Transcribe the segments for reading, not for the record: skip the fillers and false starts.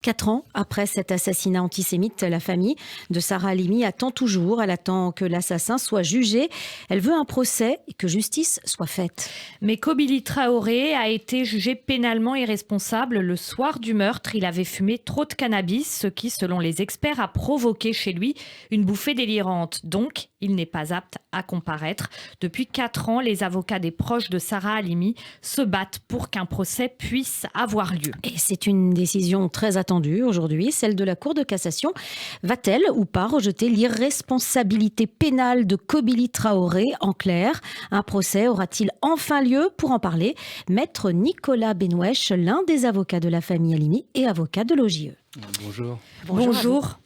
4 ans après cet assassinat antisémite, la famille de Sarah Halimi attend toujours. Elle attend que l'assassin soit jugé. Elle veut un procès et que justice soit faite. Mais Kobili Traoré a été jugé pénalement irresponsable le soir du meurtre. Il avait fumé trop de cannabis, ce qui, selon les experts, a provoqué chez lui une bouffée délirante. Donc, il n'est pas apte à comparaître. Depuis 4 ans, les avocats des proches de Sarah Halimi se battent pour qu'un procès puisse avoir lieu. Et c'est une décision très attendue aujourd'hui, celle de la Cour de cassation. Va-t-elle ou pas rejeter l'irresponsabilité pénale de Kobili Traoré? En clair, un procès aura-t-il enfin lieu? Pour en parler, maître Nicolas Benouesh, l'un des avocats de la famille Halimi et avocat de l'OJE. Bonjour. Bonjour.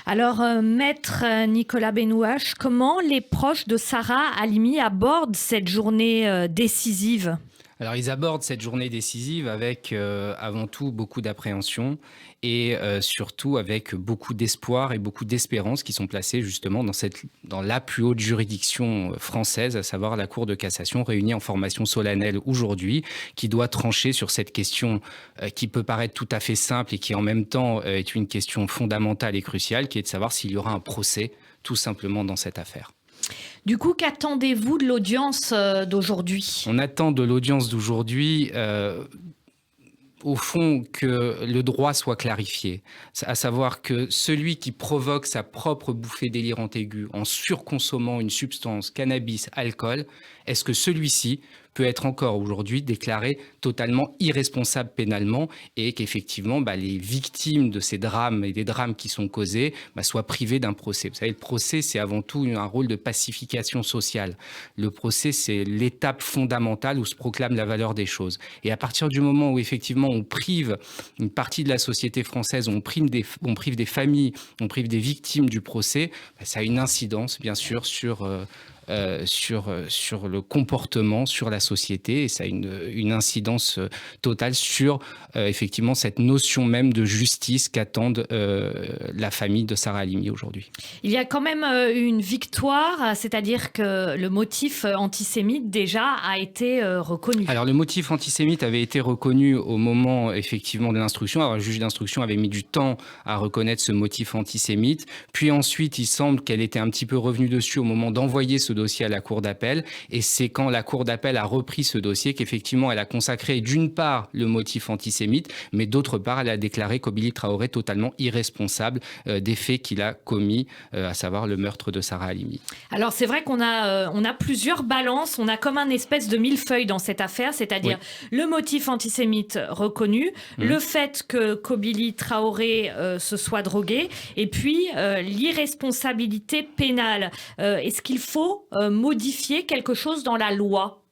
Alors, maître Nicolas Benouesh, comment les proches de Sarah Halimi abordent cette journée décisive ? Alors, ils abordent cette journée décisive avec avant tout beaucoup d'appréhension et surtout avec beaucoup d'espoir et beaucoup d'espérance qui sont placés justement dans la plus haute juridiction française, à savoir la Cour de cassation réunie en formation solennelle aujourd'hui, qui doit trancher sur cette question qui peut paraître tout à fait simple et qui en même temps est une question fondamentale et cruciale, qui est de savoir s'il y aura un procès tout simplement dans cette affaire. Du coup, qu'attendez-vous de l'audience d'aujourd'hui ? On attend de l'audience d'aujourd'hui, au fond, que le droit soit clarifié. À savoir que celui qui provoque sa propre bouffée délirante aiguë en surconsommant une substance, cannabis, alcool, est-ce que celui-ci peut être encore aujourd'hui déclaré totalement irresponsable pénalement et qu'effectivement les victimes de ces drames et des drames qui sont causés soient privées d'un procès. Vous savez, le procès, c'est avant tout un rôle de pacification sociale. Le procès, c'est l'étape fondamentale où se proclame la valeur des choses. Et à partir du moment où effectivement on prive une partie de la société française, on prive des familles, on prive des victimes du procès, ça a une incidence bien sûr sur le comportement, sur la société, et ça a une incidence totale sur effectivement cette notion même de justice qu'attendent la famille de Sarah Halimi aujourd'hui. Il y a quand même une victoire, c'est-à-dire que le motif antisémite déjà a été reconnu. Alors le motif antisémite avait été reconnu au moment effectivement de l'instruction. Alors le juge d'instruction avait mis du temps à reconnaître ce motif antisémite, puis ensuite il semble qu'elle était un petit peu revenue dessus au moment d'envoyer ce dossier à la Cour d'appel, et c'est quand la Cour d'appel a repris ce dossier qu'effectivement elle a consacré d'une part le motif antisémite, mais d'autre part elle a déclaré Kobili Traoré totalement irresponsable des faits qu'il a commis, à savoir le meurtre de Sarah Halimi. Alors c'est vrai qu'on a plusieurs balances, on a comme un espèce de millefeuille dans cette affaire, c'est-à-dire le motif antisémite reconnu, le fait que Kobili Traoré se soit drogué, et puis l'irresponsabilité pénale. Est-ce qu'il faut modifier quelque chose dans la loi ?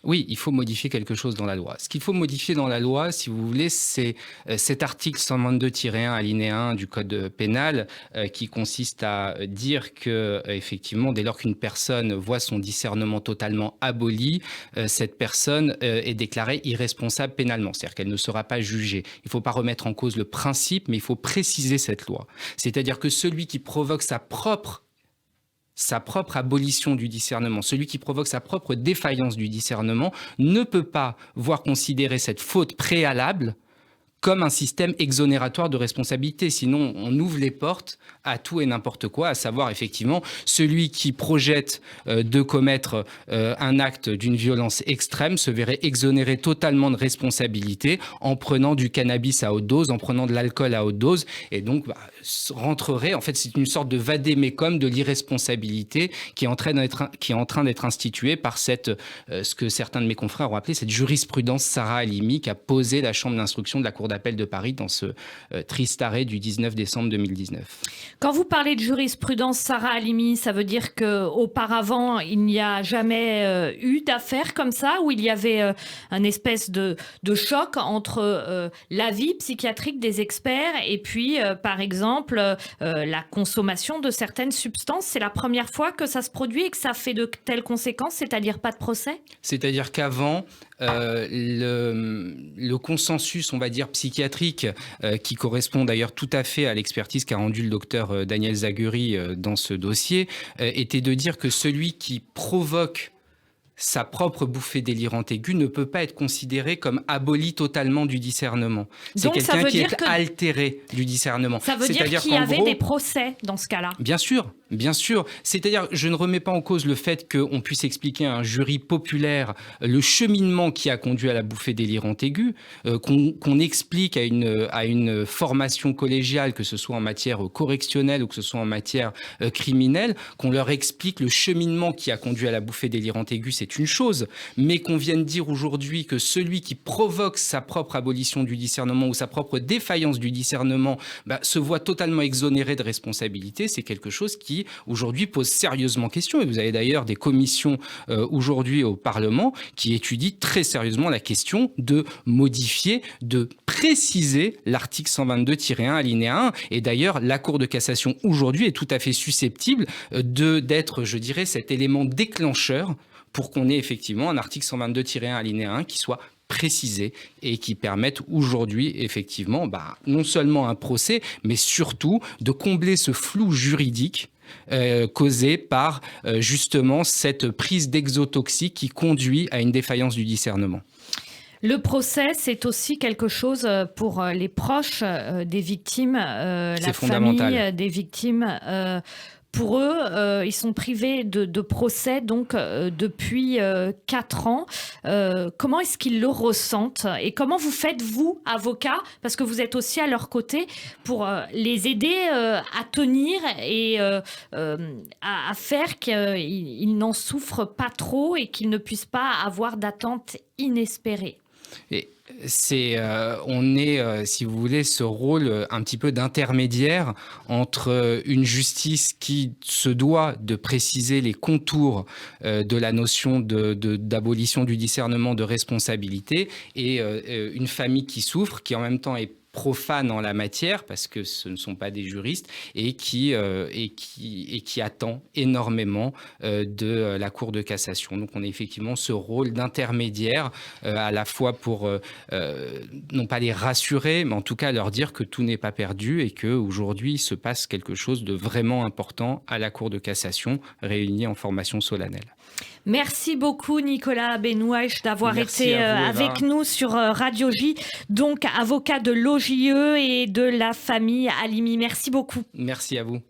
Oui, il faut modifier quelque chose dans la loi. Ce qu'il faut modifier dans la loi, si vous voulez, c'est cet article 122-1 alinéa 1 du Code pénal qui consiste à dire que, effectivement, dès lors qu'une personne voit son discernement totalement aboli, cette personne est déclarée irresponsable pénalement, c'est-à-dire qu'elle ne sera pas jugée. Il ne faut pas remettre en cause le principe, mais il faut préciser cette loi. C'est-à-dire que celui qui provoque sa propre abolition du discernement, celui qui provoque sa propre défaillance du discernement, ne peut pas voir considérer cette faute préalable comme un système exonératoire de responsabilité. Sinon, on ouvre les portes à tout et n'importe quoi, à savoir effectivement celui qui projette de commettre un acte d'une violence extrême se verrait exonéré totalement de responsabilité en prenant du cannabis à haute dose, en prenant de l'alcool à haute dose, et donc rentrerait, en fait c'est une sorte de vade-mecum de l'irresponsabilité qui est en train d'être instituée par ce que certains de mes confrères ont appelé cette jurisprudence Sarah Halimi qu'a posé la chambre d'instruction de la Cour d'appel de Paris dans ce triste arrêt du 19 décembre 2019. Quand vous parlez de jurisprudence Sarah Halimi, ça veut dire qu'auparavant, il n'y a jamais eu d'affaire comme ça, où il y avait un espèce de choc entre l'avis psychiatrique des experts et puis, par exemple, la consommation de certaines substances. C'est la première fois que ça se produit et que ça fait de telles conséquences, c'est-à-dire pas de procès ? C'est-à-dire qu'avant, le consensus, on va dire, psychiatrique, qui correspond d'ailleurs tout à fait à l'expertise qu'a rendue le docteur Daniel Zaguri dans ce dossier, était de dire que celui qui provoque sa propre bouffée délirante aiguë ne peut pas être considérée comme abolie totalement du discernement. C'est Donc, ça quelqu'un veut qui dire est altéré du discernement. Ça veut dire qu'il y avait des procès dans ce cas-là. Bien sûr. Bien sûr. C'est-à-dire, je ne remets pas en cause le fait qu'on puisse expliquer à un jury populaire le cheminement qui a conduit à la bouffée délirante aiguë, qu'on explique à une formation collégiale, que ce soit en matière correctionnelle ou que ce soit en matière criminelle, qu'on leur explique le cheminement qui a conduit à la bouffée délirante aiguë, c'est une chose. Mais qu'on vienne dire aujourd'hui que celui qui provoque sa propre abolition du discernement ou sa propre défaillance du discernement se voit totalement exonéré de responsabilité, c'est quelque chose qui aujourd'hui pose sérieusement question. Et vous avez d'ailleurs des commissions aujourd'hui au Parlement qui étudient très sérieusement la question de modifier, de préciser l'article 122-1 alinéa 1. Et d'ailleurs, la Cour de cassation aujourd'hui est tout à fait susceptible d'être, je dirais, cet élément déclencheur pour qu'on ait effectivement un article 122-1 alinéa 1 qui soit précisé et qui permettent aujourd'hui effectivement non seulement un procès, mais surtout de combler ce flou juridique causé par justement cette prise d'exotoxiques qui conduit à une défaillance du discernement. Le procès, c'est aussi quelque chose pour les proches des victimes, la famille des victimes. Pour eux, ils sont privés de procès donc depuis 4 ans. Comment est-ce qu'ils le ressentent et comment vous faites, vous, avocat, parce que vous êtes aussi à leur côté, pour les aider à tenir et à faire qu'ils n'en souffrent pas trop et qu'ils ne puissent pas avoir d'attente inespérée? Et on est, si vous voulez, ce rôle un petit peu d'intermédiaire entre une justice qui se doit de préciser les contours de la notion d'abolition du discernement de responsabilité et une famille qui souffre, qui en même temps est profane en la matière parce que ce ne sont pas des juristes et qui attend énormément de la Cour de cassation. Donc on a effectivement ce rôle d'intermédiaire à la fois pour non pas les rassurer, mais en tout cas leur dire que tout n'est pas perdu et qu'aujourd'hui il se passe quelque chose de vraiment important à la Cour de cassation réunie en formation solennelle. Merci beaucoup Nicolas Benouache d'avoir été avec nous sur Radio J, donc avocat de l'OJE et de la famille Halimi. Merci beaucoup. Merci à vous.